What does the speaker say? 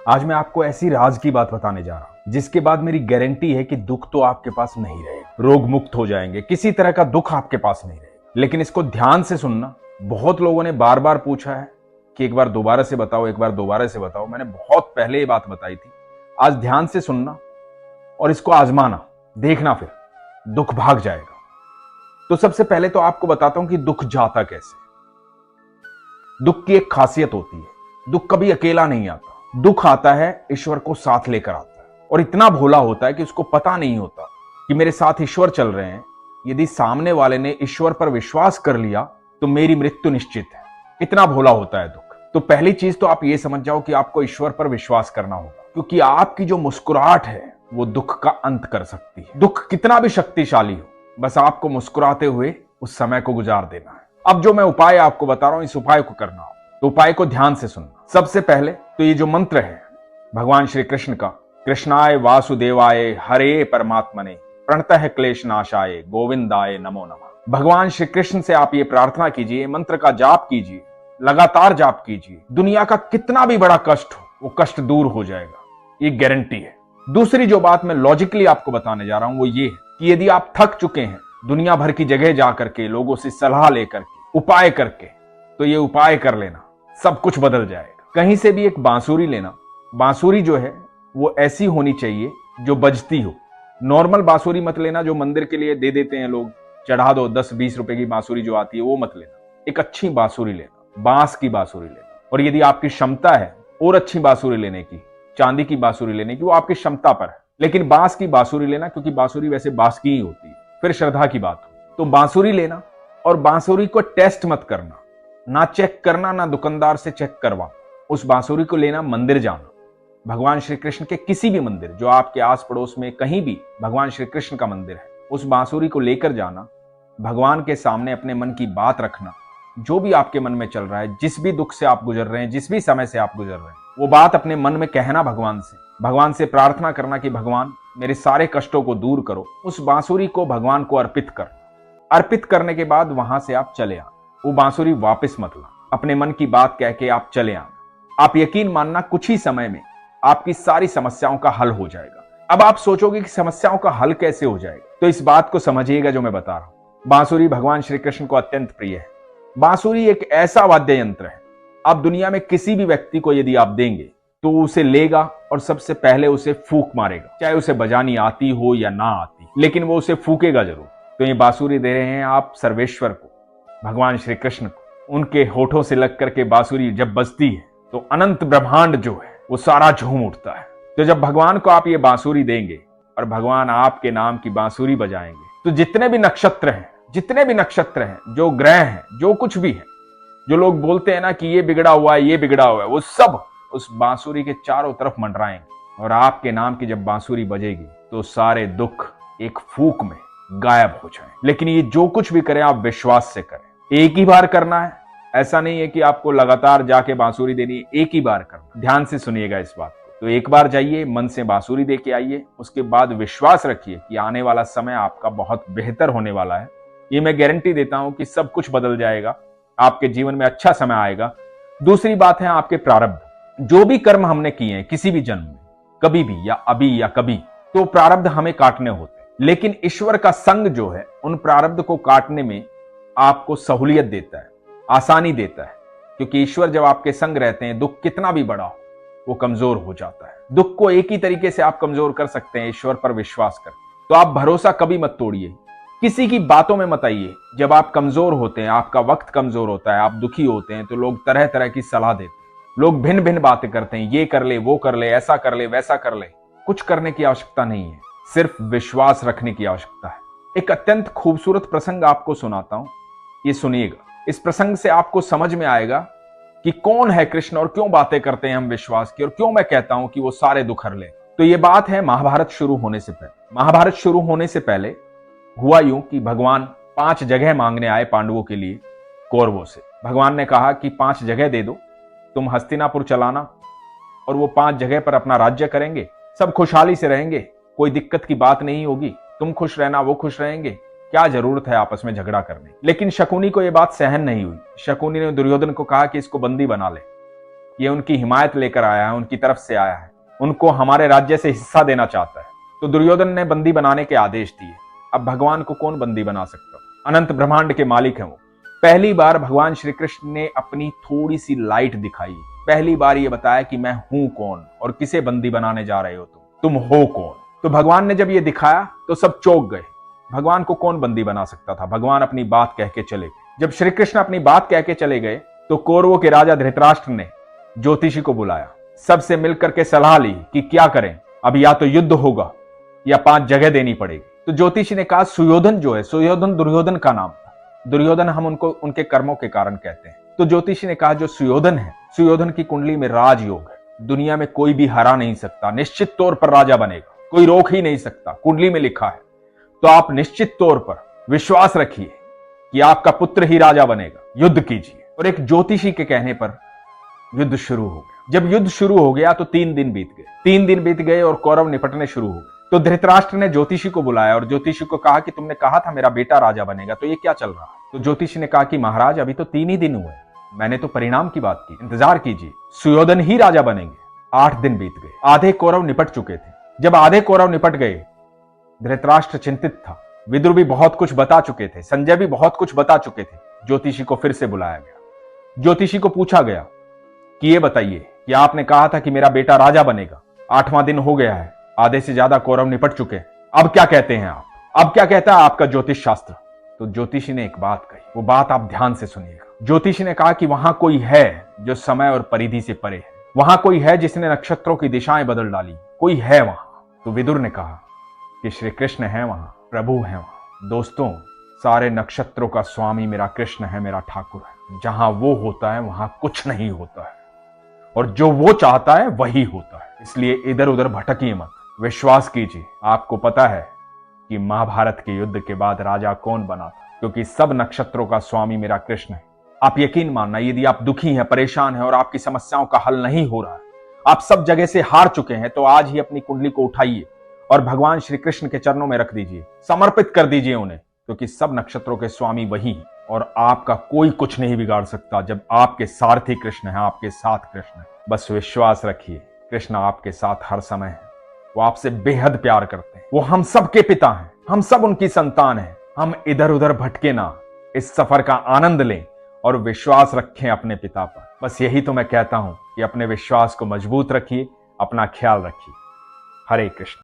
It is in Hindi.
आज मैं आपको ऐसी राज की बात बताने जा रहा हूं जिसके बाद मेरी गारंटी है कि दुख तो आपके पास नहीं रहेगा, रोग मुक्त हो जाएंगे, किसी तरह का दुख आपके पास नहीं रहेगा। लेकिन इसको ध्यान से सुनना। बहुत लोगों ने बार बार पूछा है कि एक बार दोबारा से बताओ, एक बार दोबारा से बताओ। मैंने बहुत पहले ये बात बताई थी। आज ध्यान से सुनना और इसको आजमाना, देखना, फिर दुख भाग जाएगा। तो सबसे पहले तो आपको बताता हूं कि दुख जाता कैसे। दुख की एक खासियत होती है, दुख कभी अकेला नहीं आता। दुख आता है ईश्वर को साथ लेकर आता है, और इतना भोला होता है कि उसको पता नहीं होता कि मेरे साथ ईश्वर चल रहे हैं। यदि सामने वाले ने ईश्वर पर विश्वास कर लिया तो मेरी मृत्यु निश्चित है। इतना भोला होता है दुख। तो पहली चीज तो आप ये समझ जाओ कि आपको ईश्वर पर विश्वास करना होगा, क्योंकि आपकी जो मुस्कुराहट है वो दुख का अंत कर सकती है। दुख कितना भी शक्तिशाली हो, बस आपको मुस्कुराते हुए उस समय को गुजार देना है। अब जो मैं उपाय आपको बता रहा हूं, इस उपाय को करना हो तो उपाय को ध्यान से सुनना। सबसे पहले तो ये जो मंत्र है भगवान श्री कृष्ण का, कृष्णाय वासुदेवाय हरे परमात्मने प्रणतः क्लेश नाशाय गोविंदाय नमो नमः। भगवान श्री कृष्ण से आप ये प्रार्थना कीजिए, मंत्र का जाप कीजिए, लगातार जाप कीजिए। दुनिया का कितना भी बड़ा कष्ट हो वो कष्ट दूर हो जाएगा, ये गारंटी है। दूसरी जो बात मैं लॉजिकली आपको बताने जा रहा हूं वो ये है कि यदि आप थक चुके हैं दुनिया भर की जगह जाकर के, लोगों से सलाह लेकर के, उपाय करके, तो ये उपाय कर लेना, सब कुछ बदल जाएगा। कहीं से भी एक बांसुरी लेना। बांसुरी जो है वो ऐसी होनी चाहिए जो बजती हो। नॉर्मल बांसुरी मत लेना जो मंदिर के लिए दे देते हैं लोग, चढ़ा दो 10-20 रुपए की बांसुरी जो आती है, वो मत लेना। एक अच्छी बांसुरी लेना, बांस की बांसुरी लेना। और यदि आपकी क्षमता है और अच्छी बांसुरी लेने की, चांदी की बांसुरी लेने की, वो आपकी क्षमता पर है, लेकिन बांस की बांसुरी लेना, क्योंकि बांसुरी वैसे बांस की ही होती है। फिर श्रद्धा की बात हो तो बांसुरी लेना, और बांसुरी को टेस्ट मत करना, ना चेक करना, ना दुकानदार से चेक करवा। उस बांसुरी को लेना, मंदिर जाना, भगवान श्री कृष्ण के किसी भी मंदिर जो आपके आस पड़ोस में कहीं भी भगवान श्री कृष्ण का मंदिर है, उस बांसुरी को लेकर जाना, भगवान के सामने अपने मन की बात रखना, जो भी आपके मन में चल रहा है, जिस भी दुख से आप गुजर रहे हैं, जिस भी समय से आप गुजर रहे हैं, वो बात अपने मन में कहना, भगवान से प्रार्थना करना कि भगवान मेरे सारे कष्टों को दूर करो। उस बांसुरी को भगवान को अर्पित कर, अर्पित करने के बाद वहां से आप चले आना। वो बांसुरी वापस मत ला, अपने मन की बात कह के आप चले आना। आप यकीन मानना, कुछ ही समय में आपकी सारी समस्याओं का हल हो जाएगा। अब आप सोचोगे कि समस्याओं का हल कैसे हो जाएगा, तो इस बात को समझिएगा जो मैं बता रहा हूं। बांसुरी भगवान श्री कृष्ण को अत्यंत प्रिय है। बांसुरी एक ऐसा वाद्य यंत्र है, आप दुनिया में किसी भी व्यक्ति को यदि आप देंगे तो उसे लेगा और सबसे पहले उसे फूंक मारेगा, चाहे उसे बजानी आती हो या ना आती, लेकिन वो उसे फूकेगा जरूर। तो ये बांसुरी दे रहे हैं आप सर्वेश्वर को, भगवान श्री कृष्ण को। उनके होठों से लग करके बांसुरी जब बजती है तो अनंत ब्रह्मांड जो है वो सारा झूम उठता है। तो जब भगवान को आप ये बांसुरी देंगे और भगवान आपके नाम की बांसुरी बजाएंगे, तो जितने भी नक्षत्र हैं, जो ग्रह हैं, जो कुछ भी है, जो लोग बोलते हैं ना कि ये बिगड़ा हुआ है, ये बिगड़ा हुआ है, वो सब उस बांसुरी के चारों तरफ मंडराएंगे। और आपके नाम की जब बांसुरी बजेगी तो सारे दुख एक फूंक में गायब हो जाए। लेकिन ये जो कुछ भी करें आप विश्वास से करें। एक ही बार करना है, ऐसा नहीं है कि आपको लगातार जाके बांसुरी देनी है, एक ही बार करना। ध्यान से सुनिएगा इस बात को। तो एक बार जाइए, मन से बांसुरी दे के आइए, उसके बाद विश्वास रखिए कि आने वाला समय आपका बहुत बेहतर होने वाला है। ये मैं गारंटी देता हूं कि सब कुछ बदल जाएगा, आपके जीवन में अच्छा समय आएगा। दूसरी बात है आपके प्रारब्ध। जो भी कर्म हमने किए हैं किसी भी जन्म में, कभी भी या अभी या कभी, तो प्रारब्ध हमें काटने होते हैं। लेकिन ईश्वर का संग जो है उन प्रारब्ध को काटने में आपको सहूलियत देता है, आसानी देता है, क्योंकि ईश्वर जब आपके संग रहते हैं, दुख कितना भी बड़ा हो वो कमजोर हो जाता है। दुख को एक ही तरीके से आप कमजोर कर सकते हैं, ईश्वर पर विश्वास कर। तो आप भरोसा कभी मत तोड़िए, किसी की बातों में मत आइए। जब आप कमजोर होते हैं, आपका वक्त कमजोर होता है, आप दुखी होते हैं, तो लोग तरह तरह की सलाह देते हैं, लोग भिन्न भिन्न बातें करते हैं, ये कर ले, वो कर ले, ऐसा कर ले, वैसा कर ले। कुछ करने की आवश्यकता नहीं है, सिर्फ विश्वास रखने की आवश्यकता है। एक अत्यंत खूबसूरत प्रसंग आपको सुनाता हूं, ये सुनिएगा। इस प्रसंग से आपको समझ में आएगा कि कौन है कृष्ण और क्यों बातें करते हैं हम विश्वास की, और क्यों मैं कहता हूं कि वो सारे दुख हर ले। तो ये बात है महाभारत शुरू होने से पहले। महाभारत शुरू होने से पहले हुआ यूं कि भगवान 5 जगह मांगने आए पांडवों के लिए कौरवों से। भगवान ने कहा कि 5 जगह दे दो, तुम हस्तिनापुर चलाना, और वो 5 जगह पर अपना राज्य करेंगे, सब खुशहाली से रहेंगे, कोई दिक्कत की बात नहीं होगी, तुम खुश रहना, वो खुश रहेंगे, क्या जरूरत है आपस में झगड़ा करने। लेकिन शकुनी को यह बात सहन नहीं हुई। शकुनी ने दुर्योधन को कहा कि इसको बंदी बना ले, ये उनकी हिमायत लेकर आया है, उनकी तरफ से आया है, उनको हमारे राज्य से हिस्सा देना चाहता है। तो दुर्योधन ने बंदी बनाने के आदेश दिए। अब भगवान को कौन बंदी बना सकता? अनंत ब्रह्मांड के मालिक हैं वो। पहली बार भगवान श्री कृष्ण ने अपनी थोड़ी सी लाइट दिखाई। पहली बार ये बताया कि मैं हूं कौन और किसे बंदी बनाने जा रहे हो तुम हो कौन। तो भगवान ने जब ये दिखाया तो सब चौंक गए। भगवान को कौन बंदी बना सकता था? भगवान अपनी बात कह के चले गए। जब श्री कृष्ण अपनी बात कह के चले गए तो कौरवों के राजा धृतराष्ट्र ने ज्योतिषी को बुलाया। सबसे मिलकर के सलाह ली कि क्या करें, अब या तो युद्ध होगा या 5 जगह देनी पड़ेगी। तो ज्योतिषी ने कहा सुयोधन जो है, सुयोधन दुर्योधन का नाम था। दुर्योधन हम उनको उनके कर्मों के कारण कहते हैं। तो ज्योतिषी ने कहा जो सुयोधन है, सुयोधन की कुंडली में राजयोग है, दुनिया में कोई भी हरा नहीं सकता, निश्चित तौर पर राजा बनेगा, कोई रोक ही नहीं सकता, कुंडली में लिखा है। तो आप निश्चित तौर पर विश्वास रखिए कि आपका पुत्र ही राजा बनेगा, युद्ध कीजिए। और एक ज्योतिषी के कहने पर युद्ध शुरू हो गया। जब युद्ध शुरू हो गया तो 3 दिन बीत गए। 3 दिन बीत गए और कौरव निपटने शुरू हो गए। तो धृतराष्ट्र ने ज्योतिषी को बुलाया और ज्योतिषी को कहा कि तुमने कहा था मेरा बेटा राजा बनेगा, तो ये क्या चल रहा है? तो ज्योतिषी ने कहा कि महाराज अभी तो 3 ही दिन हुए, मैंने तो परिणाम की बात की, इंतजार कीजिए, सुयोधन ही राजा बनेंगे। 8 दिन बीत गए, आधे कौरव निपट चुके थे। जब आधे कौरव निपट गए, धृतराष्ट्र चिंतित था। विदुर भी बहुत कुछ बता चुके थे, संजय भी बहुत कुछ बता चुके थे। ज्योतिषी को फिर से बुलाया गया। ज्योतिषी को पूछा गया कि ये बताइए कि आपने कहा था कि मेरा बेटा राजा बनेगा, 8वां दिन हो गया है, आधे से ज्यादा कौरव निपट चुके हैं, अब क्या कहते हैं आप? अब क्या कहता है आपका ज्योतिष शास्त्र? तो ज्योतिषी ने एक बात कही, वो बात आप ध्यान से सुनिएगा। ज्योतिषी ने कहा कि वहां कोई है जो समय और परिधि से परे है, वहां कोई है जिसने नक्षत्रों की दिशाएं बदल डाली, कोई है वहां। तो विदुर ने कहा कि श्री कृष्ण है वहां, प्रभु है वहां। दोस्तों, सारे नक्षत्रों का स्वामी मेरा कृष्ण है, मेरा ठाकुर है। जहां वो होता है वहां कुछ नहीं होता है, और जो वो चाहता है वही होता है। इसलिए इधर उधर भटकिए मत, विश्वास कीजिए। आपको पता है कि महाभारत के युद्ध के बाद राजा कौन बना था? क्योंकि सब नक्षत्रों का स्वामी मेरा कृष्ण है। आप यकीन मानना, यदि आप दुखी हैं, परेशान हैं और आपकी समस्याओं का हल नहीं हो रहा है, आप सब जगह से हार चुके हैं, तो आज ही अपनी कुंडली को उठाइए और भगवान श्री कृष्ण के चरणों में रख दीजिए, समर्पित कर दीजिए उन्हें, क्योंकि सब नक्षत्रों के स्वामी वही हैं और आपका कोई कुछ नहीं बिगाड़ सकता जब आपके सारथी कृष्ण है, आपके साथ कृष्ण है। बस विश्वास रखिए, कृष्ण आपके साथ हर समय है। वो आपसे बेहद प्यार करते हैं, वो हम सब के पिता हैं, हम सब उनकी संतान हैं। हम इधर उधर भटके ना, इस सफर का आनंद लें और विश्वास रखें अपने पिता पर। बस यही तो मैं कहता हूं कि अपने विश्वास को मजबूत रखिए, अपना ख्याल रखिए। हरे कृष्ण।